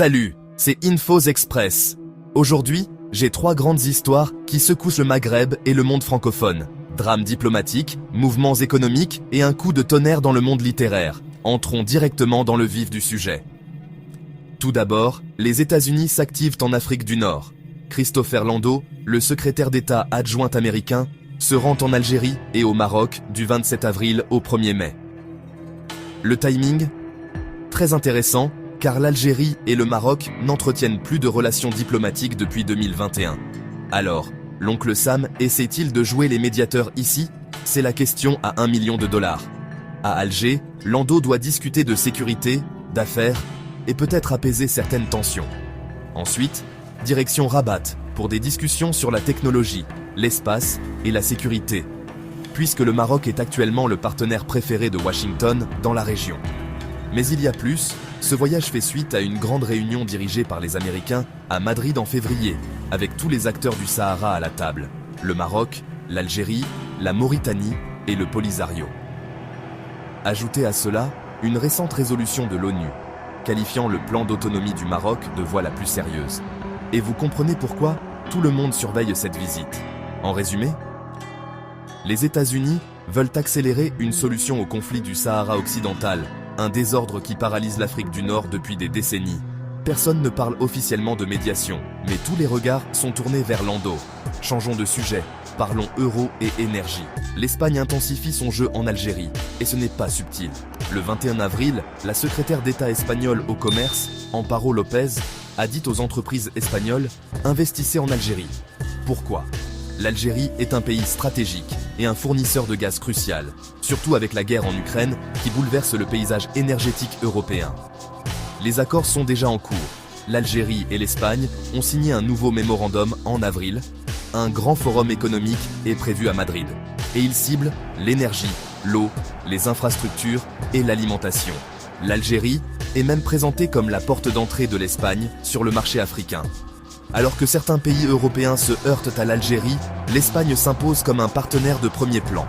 Salut, c'est Infos Express. Aujourd'hui, j'ai 3 grandes histoires qui secouent le Maghreb et le monde francophone. Drames diplomatiques, mouvements économiques et un coup de tonnerre dans le monde littéraire. Entrons directement dans le vif du sujet. Tout d'abord, les États-Unis s'activent en Afrique du Nord. Christopher Landau, le secrétaire d'État adjoint américain, se rend en Algérie et au Maroc du 27 avril au 1er mai. Le timing ? Très intéressant, car l'Algérie et le Maroc n'entretiennent plus de relations diplomatiques depuis 2021. Alors, l'oncle Sam essaie-t-il de jouer les médiateurs ici ? C'est la question à $1 million. À Alger, Landau doit discuter de sécurité, d'affaires et peut-être apaiser certaines tensions. Ensuite, direction Rabat pour des discussions sur la technologie, l'espace et la sécurité, puisque le Maroc est actuellement le partenaire préféré de Washington dans la région. Mais il y a plus, ce voyage fait suite à une grande réunion dirigée par les Américains à Madrid en février, avec tous les acteurs du Sahara à la table, le Maroc, l'Algérie, la Mauritanie et le Polisario. Ajoutez à cela une récente résolution de l'ONU, qualifiant le plan d'autonomie du Maroc de voie la plus sérieuse. Et vous comprenez pourquoi tout le monde surveille cette visite. En résumé, les États-Unis veulent accélérer une solution au conflit du Sahara occidental, un désordre qui paralyse l'Afrique du Nord depuis des décennies. Personne ne parle officiellement de médiation, mais tous les regards sont tournés vers Landau. Changeons de sujet, parlons euro et énergie. L'Espagne intensifie son jeu en Algérie, et ce n'est pas subtil. Le 21 avril, la secrétaire d'État espagnole au commerce, Amparo López, a dit aux entreprises espagnoles « Investissez en Algérie ». Pourquoi ? L'Algérie est un pays stratégique et un fournisseur de gaz crucial, surtout avec la guerre en Ukraine qui bouleverse le paysage énergétique européen. Les accords sont déjà en cours. L'Algérie et l'Espagne ont signé un nouveau mémorandum en avril. Un grand forum économique est prévu à Madrid. Et il cible l'énergie, l'eau, les infrastructures et l'alimentation. L'Algérie est même présentée comme la porte d'entrée de l'Espagne sur le marché africain. Alors que certains pays européens se heurtent à l'Algérie, l'Espagne s'impose comme un partenaire de premier plan.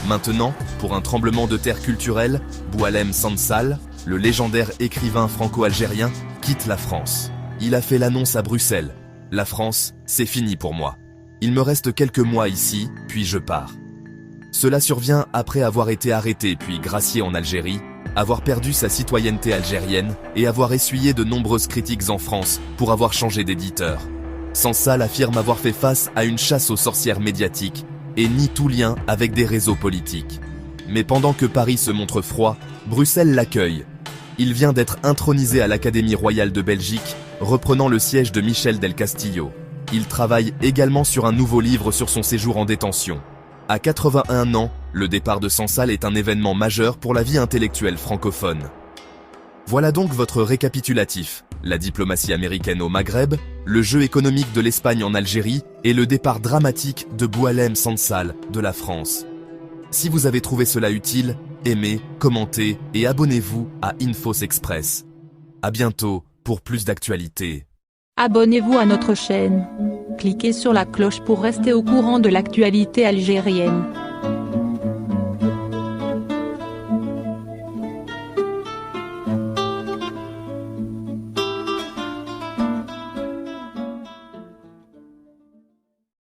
Maintenant, pour un tremblement de terre culturel, Boualem Sansal, le légendaire écrivain franco-algérien, quitte la France. Il a fait l'annonce à Bruxelles. La France, c'est fini pour moi. Il me reste quelques mois ici, puis je pars. Cela survient après avoir été arrêté puis gracié en Algérie, avoir perdu sa citoyenneté algérienne et avoir essuyé de nombreuses critiques en France pour avoir changé d'éditeur. Sansal affirme avoir fait face à une chasse aux sorcières médiatiques et nie tout lien avec des réseaux politiques. Mais pendant que Paris se montre froid, Bruxelles l'accueille. Il vient d'être intronisé à l'Académie royale de Belgique, reprenant le siège de Michel del Castillo. Il travaille également sur un nouveau livre sur son séjour en détention. À 81 ans, le départ de Sansal est un événement majeur pour la vie intellectuelle francophone. Voilà donc votre récapitulatif. La diplomatie américaine au Maghreb, le jeu économique de l'Espagne en Algérie et le départ dramatique de Boualem Sansal de la France. Si vous avez trouvé cela utile, aimez, commentez et abonnez-vous à Infos Express. À bientôt pour plus d'actualités. Abonnez-vous à notre chaîne. Cliquez sur la cloche pour rester au courant de l'actualité algérienne.